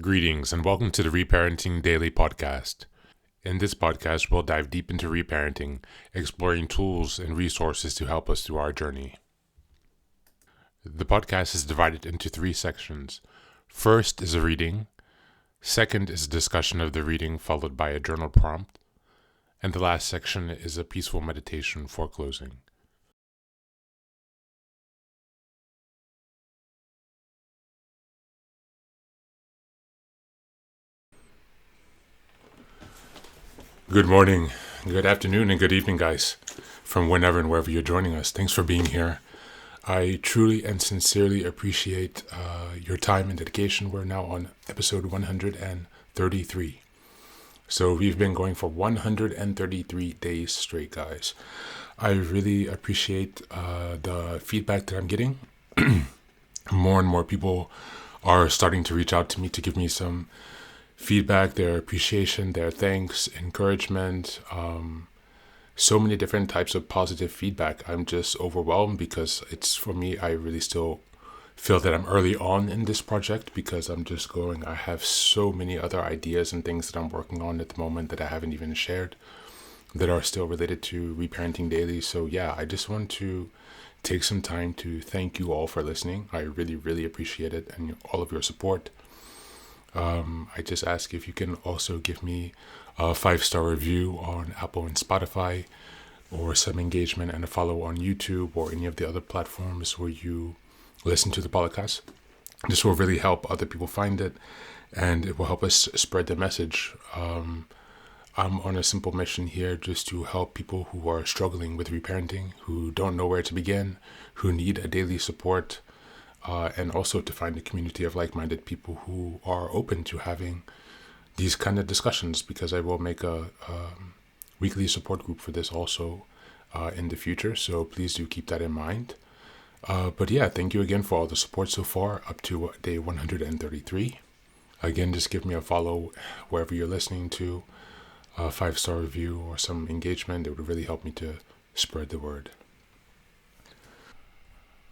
Greetings and welcome to the Reparenting Daily podcast. In this podcast, we'll dive deep into reparenting, exploring tools and resources to help us through our journey. The podcast is divided into 3 sections. First is a reading, second is a discussion of the reading followed by a journal prompt, and the last section is a peaceful meditation for closing. Good morning, good afternoon, and good evening, guys, from whenever and wherever you're joining us. Thanks for being here. I truly and sincerely appreciate your time and dedication. We're now on episode 133. So we've been going for 133 days straight, guys. I really appreciate the feedback that I'm getting. More and more people are starting to reach out to me to give me some feedback, their appreciation, their thanks, encouragement, so many different types of positive feedback. I'm just overwhelmed because for me, I really still feel that I'm early on in this project because I have so many other ideas and things that I'm working on at the moment that I haven't even shared that are still related to Reparenting Daily. So yeah, I just want to take some time to thank you all for listening. I really, really appreciate it and all of your support. I just ask if you can also give me a 5-star review on Apple and Spotify, or some engagement and a follow on YouTube or any of the other platforms where you listen to the podcast. This will really help other people find it, and it will help us spread the message. I'm on a simple mission here just to help people who are struggling with reparenting, who don't know where to begin, who need a daily support, and also to find a community of like-minded people who are open to having these kind of discussions, because I will make a weekly support group for this also in the future. So please do keep that in mind. But yeah, thank you again for all the support so far up to day 133. Again, just give me a follow wherever you're listening to, a 5-star review or some engagement. It would really help me to spread the word.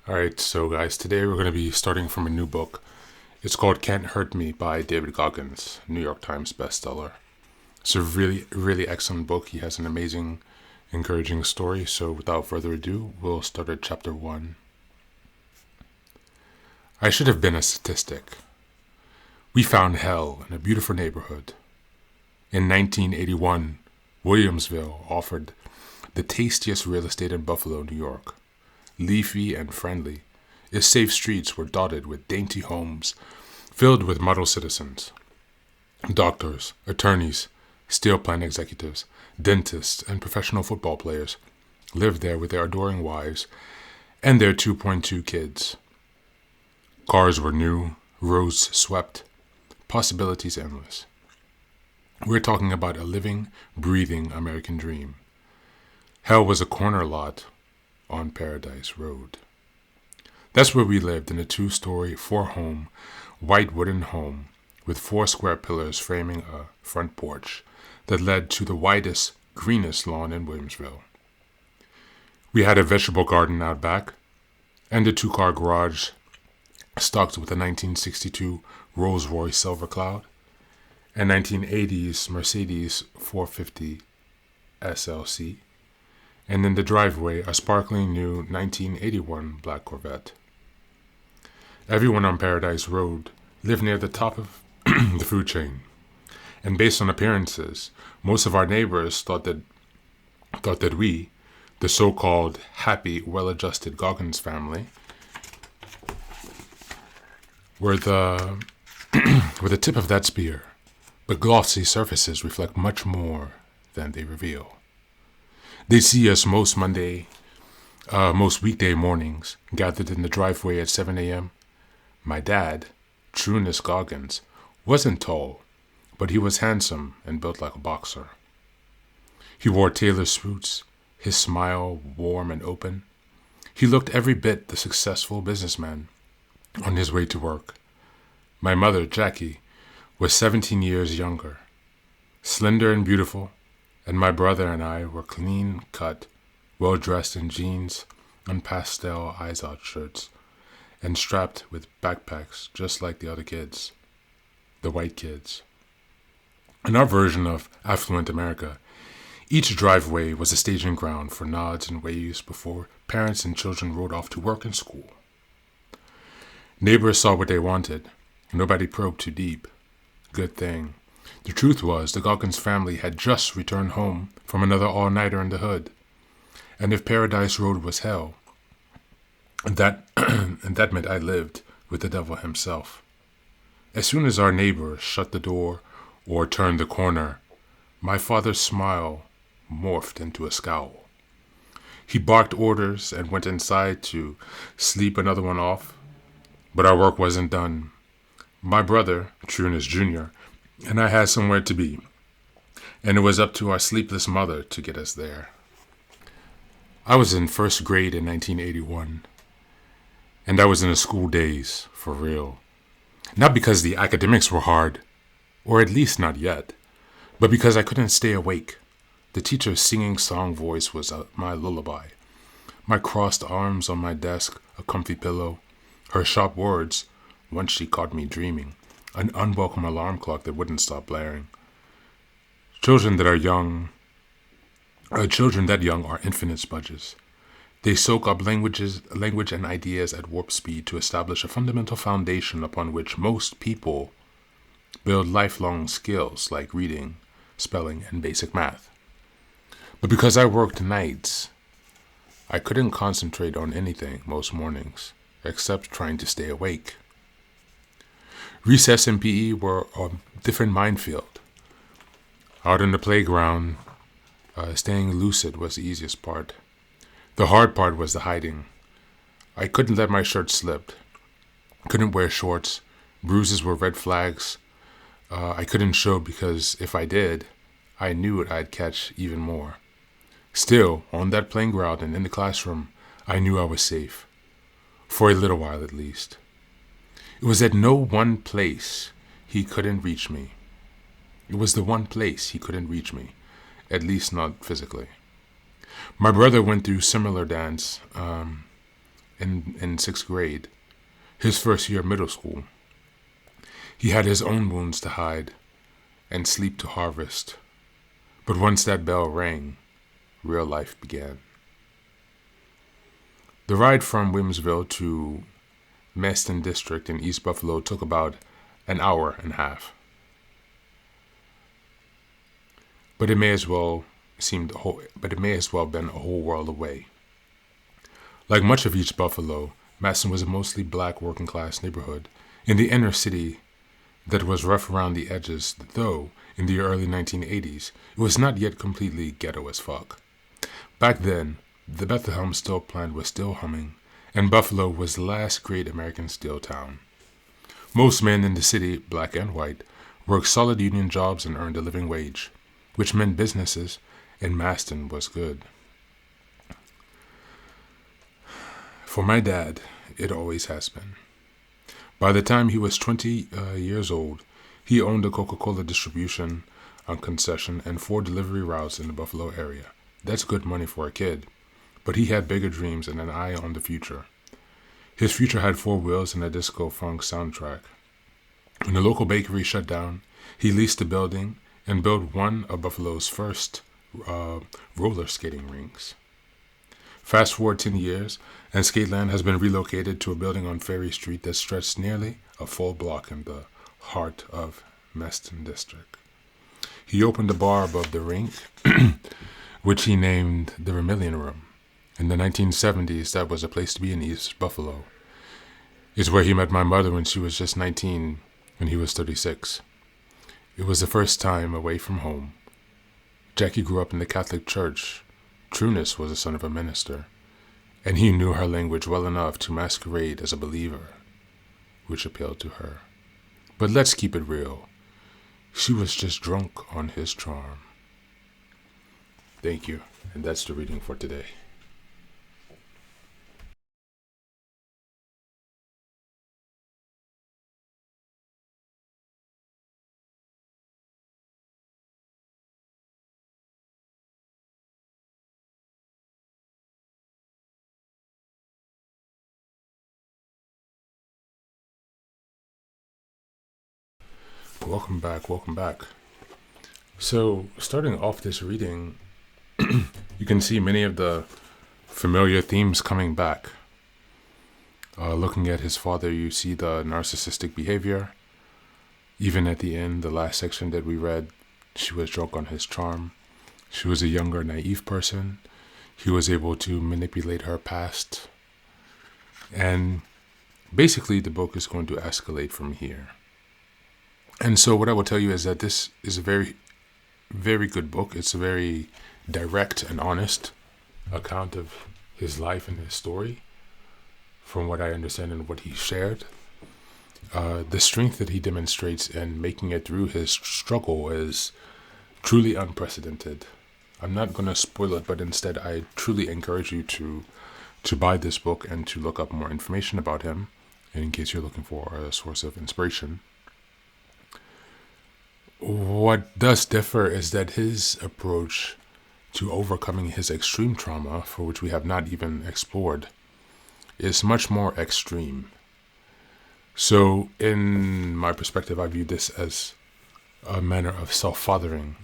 Alright, so guys, today we're going to be starting from a new book. It's called Can't Hurt Me by David Goggins, New York Times bestseller. It's a really, really excellent book. He has an amazing, encouraging story. So without further ado, we'll start at chapter 1. I should have been a statistic. We found hell in a beautiful neighborhood. In 1981, Williamsville offered the tastiest real estate in Buffalo, New York. Leafy and friendly, its safe streets were dotted with dainty homes filled with model citizens. Doctors, attorneys, steel plant executives, dentists, and professional football players lived there with their adoring wives and their 2.2 kids. Cars were new, roads swept, possibilities endless. We're talking about a living, breathing American dream. Hell was a corner lot on Paradise Road. That's where we lived, in a 2-story, 4-home, white wooden home with 4 square pillars framing a front porch that led to the widest, greenest lawn in Williamsville. We had a vegetable garden out back and a 2-car garage stocked with a 1962 Rolls-Royce Silver Cloud and 1980s Mercedes 450 SLC, and in the driveway, a sparkling new 1981 black Corvette. Everyone on Paradise Road lived near the top of the food chain, and based on appearances, most of our neighbors thought that we, the so-called happy, well-adjusted Goggins family, were the tip of that spear, but glossy surfaces reflect much more than they reveal. They see us most weekday mornings, gathered in the driveway at 7 a.m. My dad, Trueness Goggins, wasn't tall, but he was handsome and built like a boxer. He wore tailored suits, his smile warm and open. He looked every bit the successful businessman on his way to work. My mother, Jackie, was 17 years younger, slender and beautiful, and my brother and I were clean-cut, well-dressed in jeans and pastel eyes-out shirts, and strapped with backpacks just like the other kids. the white kids. In our version of affluent America, each driveway was a staging ground for nods and waves before parents and children rode off to work and school. Neighbors saw what they wanted. Nobody probed too deep. Good thing. The truth was, the Goggins family had just returned home from another all-nighter in the hood. And if Paradise Road was hell, that meant I lived with the devil himself. As soon as our neighbors shut the door or turned the corner, my father's smile morphed into a scowl. He barked orders and went inside to sleep another one off, but our work wasn't done. My brother, Trueness Jr., and I had somewhere to be, and it was up to our sleepless mother to get us there. I was in first grade in 1981, and I was in the school days, for real. Not because the academics were hard, or at least not yet, but because I couldn't stay awake. The teacher's singing song voice was my lullaby. My crossed arms on my desk, a comfy pillow. Her sharp words, once she caught me dreaming. An unwelcome alarm clock that wouldn't stop blaring. Children that young are infinite sponges. They soak up language and ideas at warp speed to establish a fundamental foundation upon which most people build lifelong skills like reading, spelling, and basic math. But because I worked nights, I couldn't concentrate on anything most mornings, except trying to stay awake. Recess and PE were a different minefield. Out in the playground, staying lucid was the easiest part. The hard part was the hiding. I couldn't let my shirt slip. Couldn't wear shorts. Bruises were red flags. I couldn't show because if I did, I knew I'd catch even more. Still, on that playing ground and in the classroom, I knew I was safe. For a little while at least. It was at no one place he couldn't reach me. It was the one place he couldn't reach me, at least not physically. My brother went through similar dance in sixth grade, his first year of middle school. He had his own wounds to hide and sleep to harvest. But once that bell rang, real life began. The ride from Williamsville to Meston District in East Buffalo took about an hour and a half. But it may as well been a whole world away. Like much of East Buffalo, Meston was a mostly black working class neighborhood in the inner city that was rough around the edges, though in the early 1980s it was not yet completely ghetto as fuck. Back then, the Bethlehem steel plant was still humming, and Buffalo was the last great American steel town. Most men in the city, black and white, worked solid union jobs and earned a living wage, which meant businesses in Meston was good. For my dad, it always has been. By the time he was 20 years old, he owned a Coca-Cola distribution concession and 4 delivery routes in the Buffalo area. That's good money for a kid, but he had bigger dreams and an eye on the future. His future had 4 wheels and a disco funk soundtrack. When the local bakery shut down, he leased the building and built one of Buffalo's first roller skating rinks. Fast forward 10 years, and Skateland has been relocated to a building on Ferry Street that stretched nearly a full block in the heart of Meston District. He opened a bar above the rink, which he named the Vermilion Room. In the 1970s, that was a place to be in East Buffalo. It's where he met my mother when she was just 19 and he was 36. It was the first time away from home. Jackie grew up in the Catholic Church. Trueness was the son of a minister, and he knew her language well enough to masquerade as a believer, which appealed to her. But let's keep it real. She was just drunk on his charm. Thank you, and that's the reading for today. Welcome back. Welcome back. So, starting off this reading, you can see many of the familiar themes coming back. Looking at his father, you see the narcissistic behavior. Even at the end, the last section that we read, she was drunk on his charm. She was a younger, naive person. He was able to manipulate her past. And basically, the book is going to escalate from here. And so what I will tell you is that this is a very, very good book. It's a very direct and honest account of his life and his story, from what I understand and what he shared. The strength that he demonstrates in making it through his struggle is truly unprecedented. I'm not going to spoil it, but instead I truly encourage you to buy this book and to look up more information about him, in case you're looking for a source of inspiration. What does differ is that his approach to overcoming his extreme trauma, for which we have not even explored, is much more extreme. So, in my perspective, I view this as a manner of self-fathering.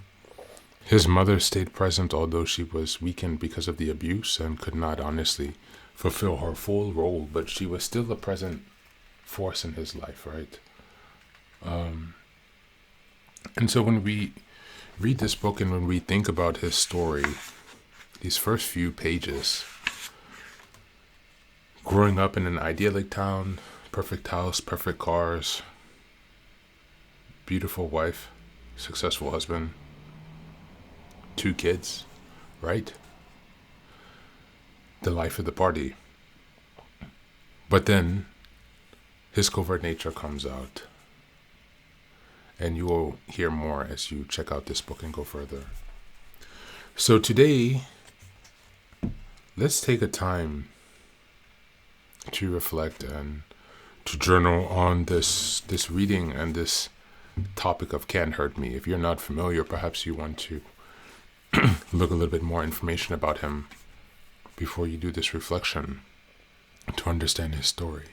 His mother stayed present, although she was weakened because of the abuse and could not honestly fulfill her full role, but she was still a present force in his life, right? And so when we read this book and when we think about his story, these first few pages, growing up in an idyllic town, perfect house, perfect cars, beautiful wife, successful husband, 2 kids, right? The life of the party. But then his covert nature comes out. And you will hear more as you check out this book and go further. So today, let's take a time to reflect and to journal on this reading and this topic of Can't Hurt Me. If you're not familiar, perhaps you want to look a little bit more information about him before you do this reflection to understand his story.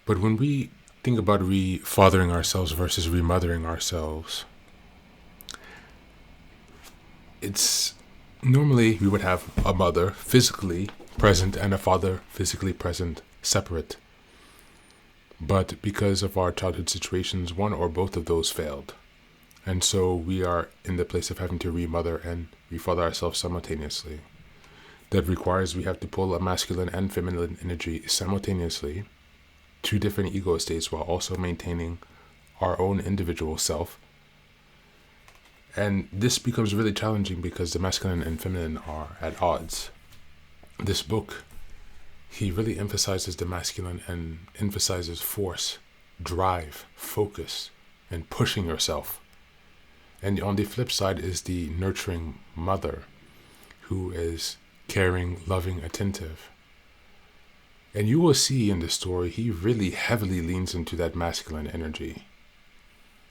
But when we think about refathering ourselves versus remothering ourselves, it's normally we would have a mother physically present and a father physically present, separate. But because of our childhood situations, one or both of those failed. And so we are in the place of having to remother and refather ourselves simultaneously. That requires we have to pull a masculine and feminine energy simultaneously, 2 different ego states, while also maintaining our own individual self. And this becomes really challenging because the masculine and feminine are at odds. This book, he really emphasizes the masculine and emphasizes force, drive, focus, and pushing yourself. And on the flip side is the nurturing mother, who is caring, loving, attentive. And you will see in the story, he really heavily leans into that masculine energy.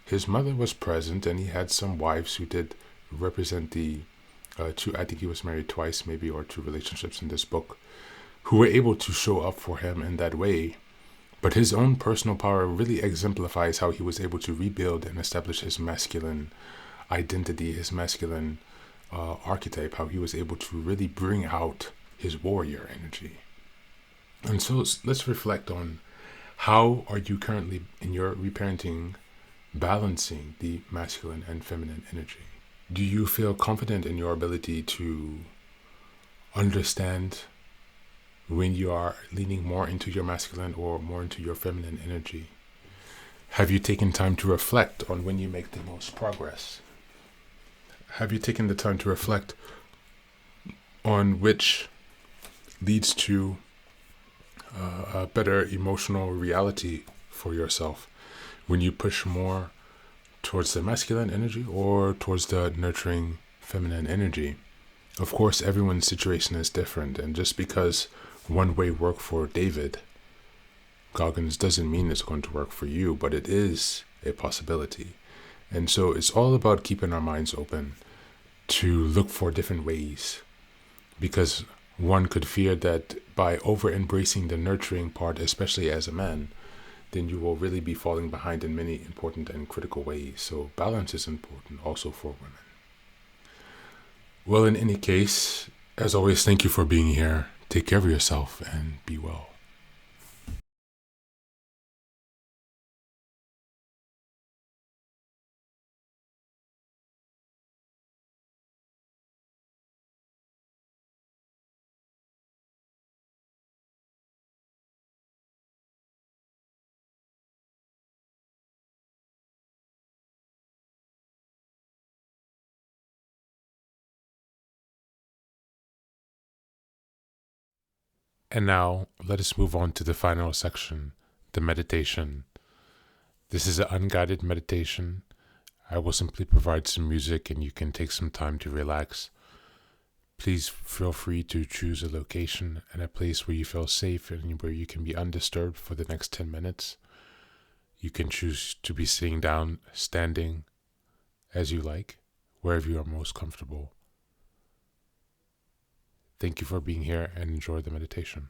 His mother was present, and he had some wives who did represent the 2, I think he was married twice, maybe, or 2 relationships in this book, who were able to show up for him in that way. But his own personal power really exemplifies how he was able to rebuild and establish his masculine identity, his masculine archetype, how he was able to really bring out his warrior energy. And so let's reflect on how are you currently in your reparenting balancing the masculine and feminine energy. Do you feel confident in your ability to understand when you are leaning more into your masculine or more into your feminine energy? Have you taken time to reflect on when you make the most progress? Have you taken the time to reflect on which leads to a better emotional reality for yourself when you push more towards the masculine energy or towards the nurturing feminine energy? Of course, everyone's situation is different, and just because one way worked for David Goggins doesn't mean it's going to work for you, but it is a possibility. And so it's all about keeping our minds open to look for different ways, because one could fear that by over embracing the nurturing part, especially as a man, then you will really be falling behind in many important and critical ways. So balance is important also for women. Well, in any case, as always, thank you for being here. Take care of yourself and be well. And now, let us move on to the final section, the meditation. This is an unguided meditation. I will simply provide some music and you can take some time to relax. Please feel free to choose a location and a place where you feel safe and where you can be undisturbed for the next 10 minutes. You can choose to be sitting down, standing, as you like, wherever you are most comfortable. Thank you for being here and enjoy the meditation.